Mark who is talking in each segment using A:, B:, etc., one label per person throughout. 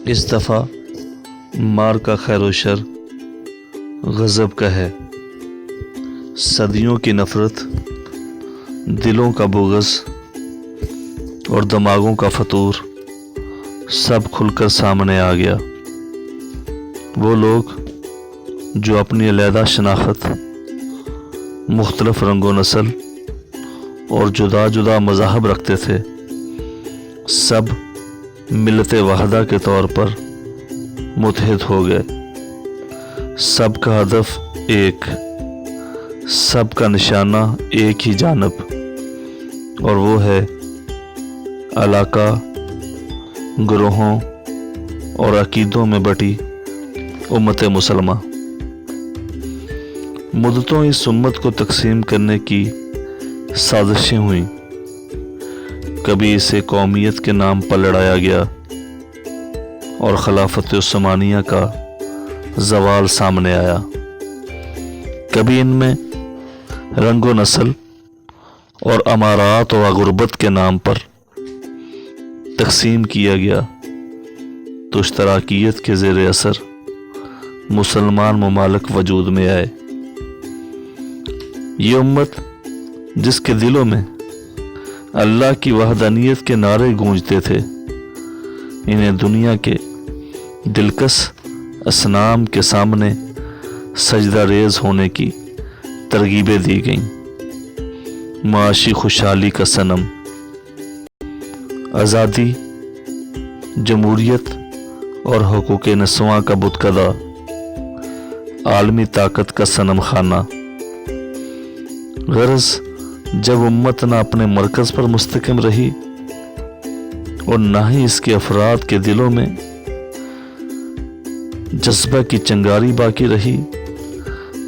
A: اس دفعہ مار کا خیر و شر غضب کا ہے، صدیوں کی نفرت، دلوں کا بغض اور دماغوں کا فتور سب کھل کر سامنے آ گیا۔ وہ لوگ جو اپنی علیحدہ شناخت، مختلف رنگ و نسل اور جدا جدا مذاہب رکھتے تھے، سب ملت واحدہ کے طور پر متحد ہو گئے۔ سب کا ہدف ایک، سب کا نشانہ ایک ہی جانب، اور وہ ہے علاقہ، گروہوں اور عقیدوں میں بٹی امت مسلمہ۔ مدتوں اس امت کو تقسیم کرنے کی سازشیں ہوئیں۔ کبھی اسے قومیت کے نام پر لڑایا گیا اور خلافت عثمانیہ کا زوال سامنے آیا۔ کبھی ان میں رنگ و نسل اور امارات و غربت کے نام پر تقسیم کیا گیا تو اشتراکیت کے زیر اثر مسلمان ممالک وجود میں آئے۔ یہ امت جس کے دلوں میں اللہ کی وحدانیت کے نعرے گونجتے تھے، انہیں دنیا کے دلکش اصنام کے سامنے سجدہ ریز ہونے کی ترغیبیں دی گئیں۔ معاشی خوشحالی کا صنم، آزادی، جمہوریت اور حقوق نسواں کا بتکدہ، عالمی طاقت کا صنم خانہ۔ غرض جب امت نہ اپنے مرکز پر مستحکم رہی اور نہ ہی اس کے افراد کے دلوں میں جذبہ کی چنگاری باقی رہی،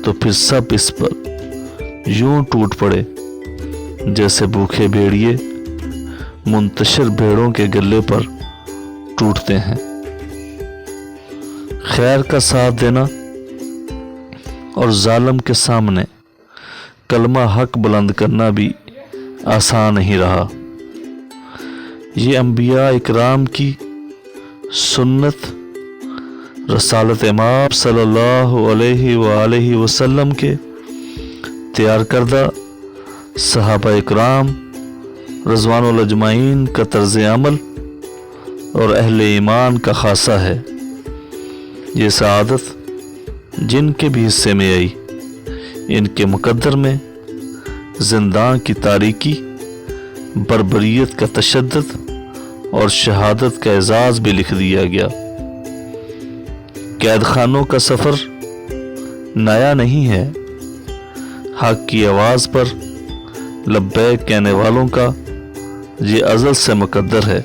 A: تو پھر سب اس پر یوں ٹوٹ پڑے جیسے بھوکے بھیڑیے منتشر بھیڑوں کے گلے پر ٹوٹتے ہیں۔ خیر کا ساتھ دینا اور ظالم کے سامنے کلمہ حق بلند کرنا بھی آسان نہیں رہا۔ یہ انبیاء اکرام کی سنت، رسالت امام صلی اللہ علیہ وآلہ وسلم کے تیار کردہ صحابہ اکرام رضوان الاجمعین کا طرز عمل اور اہل ایمان کا خاصہ ہے۔ یہ سعادت جن کے بھی حصے میں آئی، ان کے مقدر میں زندان کی تاریکی، بربریت کا تشدد اور شہادت کا اعزاز بھی لکھ دیا گیا۔ قید خانوں کا سفر نیا نہیں ہے، حق کی آواز پر لبیک کہنے والوں کا یہ ازل سے مقدر ہے،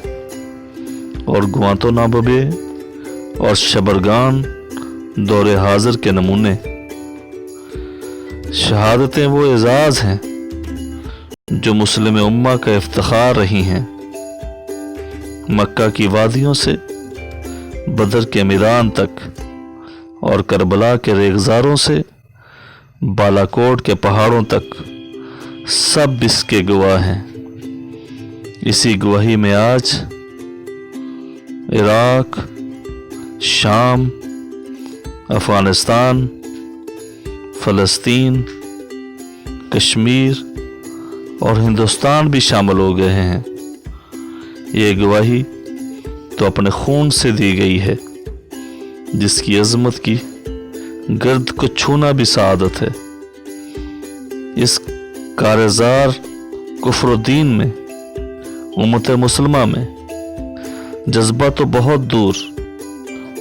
A: اور گوانتو نامو بے اور شبرگان دور حاضر کے نمونے۔ شہادتیں وہ اعزاز ہیں جو مسلم امہ کا افتخار رہی ہیں۔ مکہ کی وادیوں سے بدر کے میدان تک اور کربلا کے ریگزاروں سے بالاکوٹ کے پہاڑوں تک سب اس کے گواہ ہیں۔ اسی گواہی میں آج عراق، شام، افغانستان، فلسطین، کشمیر اور ہندوستان بھی شامل ہو گئے ہیں۔ یہ گواہی تو اپنے خون سے دی گئی ہے، جس کی عظمت کی گرد کو چھونا بھی سعادت ہے۔ اس کارزار کفر و دین میں امت مسلمہ میں جذبہ تو بہت دور،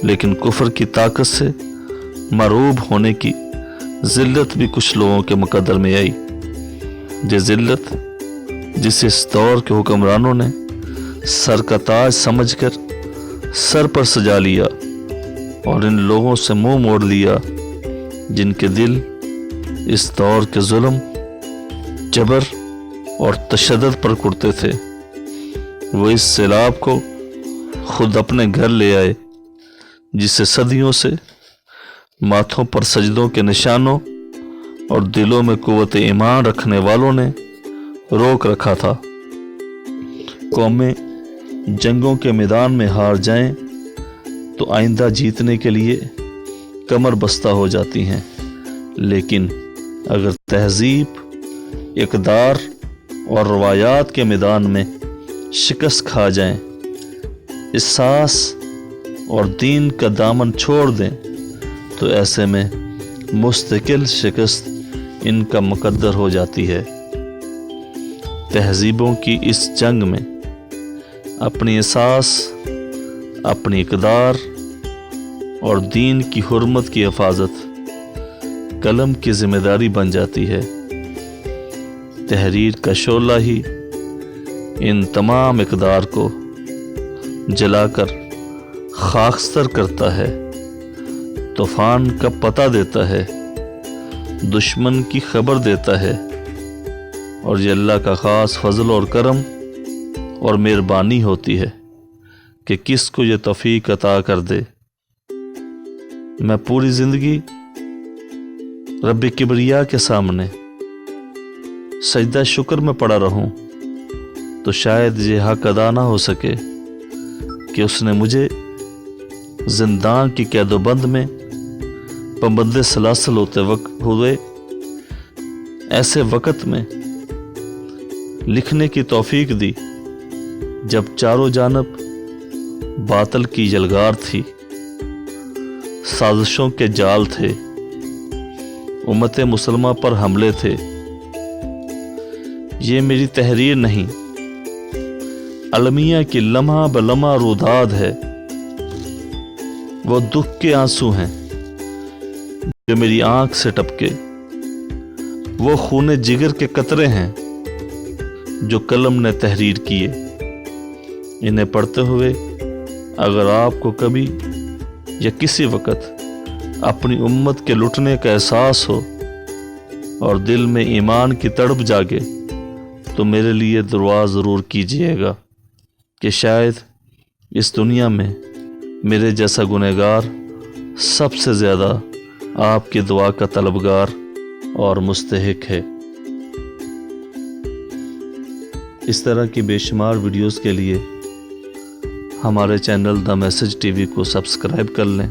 A: لیکن کفر کی طاقت سے مرعوب ہونے کی ذلت بھی کچھ لوگوں کے مقدر میں آئی۔ یہ ذلت جسے اس دور کے حکمرانوں نے سر کا تاج سمجھ کر سر پر سجا لیا، اور ان لوگوں سے منہ موڑ لیا جن کے دل اس دور کے ظلم، جبر اور تشدد پر کڑتے تھے، وہ اس سیلاب کو خود اپنے گھر لے آئے، جسے صدیوں سے ماتھوں پر سجدوں کے نشانوں اور دلوں میں قوت ایمان رکھنے والوں نے روک رکھا تھا۔ قومیں جنگوں کے میدان میں ہار جائیں تو آئندہ جیتنے کے لیے کمر بستہ ہو جاتی ہیں، لیکن اگر تہذیب، اقدار اور روایات کے میدان میں شکست کھا جائیں، احساس اور دین کا دامن چھوڑ دیں، تو ایسے میں مستقل شکست ان کا مقدر ہو جاتی ہے۔ تہذیبوں کی اس جنگ میں اپنی احساس، اپنی اقدار اور دین کی حرمت کی حفاظت قلم کی ذمہ داری بن جاتی ہے۔ تحریر کا شعلہ ہی ان تمام اقدار کو جلا کر خاکستر کرتا ہے، طوفان کا پتہ دیتا ہے، دشمن کی خبر دیتا ہے، اور یہ اللہ کا خاص فضل اور کرم اور مہربانی ہوتی ہے کہ کس کو یہ توفیق عطا کر دے۔ میں پوری زندگی رب کبریا کے سامنے سجدہ شکر میں پڑا رہوں تو شاید یہ حق ادا نہ ہو سکے کہ اس نے مجھے زندان کی قید و بند میں پابند سلاسل ہوئے ایسے وقت میں لکھنے کی توفیق دی جب چاروں جانب باطل کی یلغار تھی، سازشوں کے جال تھے، امت مسلمہ پر حملے تھے۔ یہ میری تحریر نہیں، المیہ کی لمحہ بلمحہ روداد ہے۔ وہ دکھ کے آنسو ہیں جو میری آنکھ سے ٹپکے، وہ خون جگر کے قطرے ہیں جو قلم نے تحریر کیے۔ انہیں پڑھتے ہوئے اگر آپ کو کبھی یا کسی وقت اپنی امت کے لٹنے کا احساس ہو اور دل میں ایمان کی تڑپ جاگے تو میرے لیے دعا ضرور کیجیے گا کہ شاید اس دنیا میں میرے جیسا گنہگار سب سے زیادہ آپ کی دعا کا طلبگار اور مستحق ہے۔ اس طرح کی بے شمار ویڈیوز کے لیے ہمارے channel the message T V کو سبسکرائب کر لیں،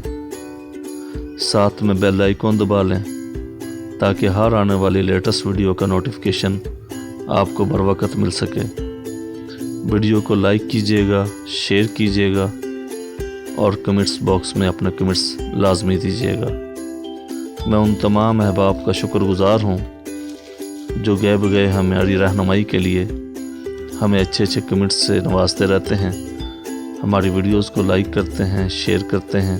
A: ساتھ میں بیل آئیکن دبا لیں تاکہ ہر آنے والی لیٹسٹ ویڈیو کا نوٹیفیکیشن آپ کو بر وقت مل سکے۔ ویڈیو کو لائک کیجیے گا، شیئر کیجیے گا اور کمنٹس باکس میں اپنے کمنٹس لازمی دیجیے گا۔ میں ان تمام احباب کا شکر گزار ہوں جو گئے بگئے ہماری رہنمائی کے لیے ہمیں اچھے اچھے کمنٹس سے نوازتے رہتے ہیں، ہماری ویڈیوز کو لائک کرتے ہیں، شیئر کرتے ہیں۔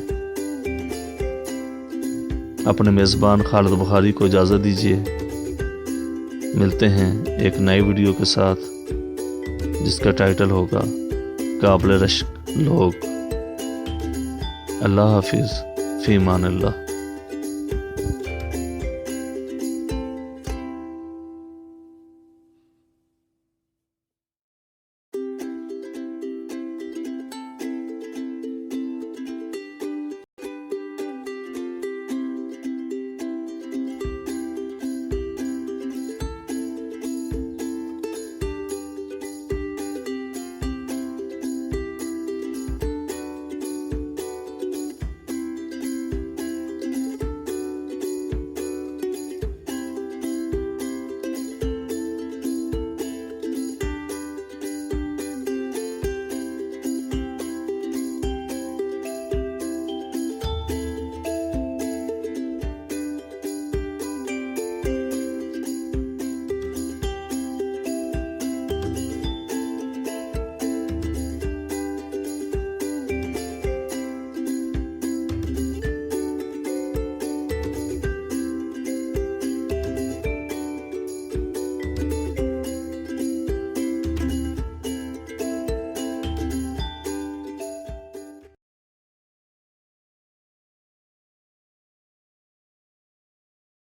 A: اپنے میزبان خالد بخاری کو اجازت دیجیے، ملتے ہیں ایک نئی ویڈیو کے ساتھ جس کا ٹائٹل ہوگا قابل رشک لوگ۔ اللہ حافظ، فی امان اللہ۔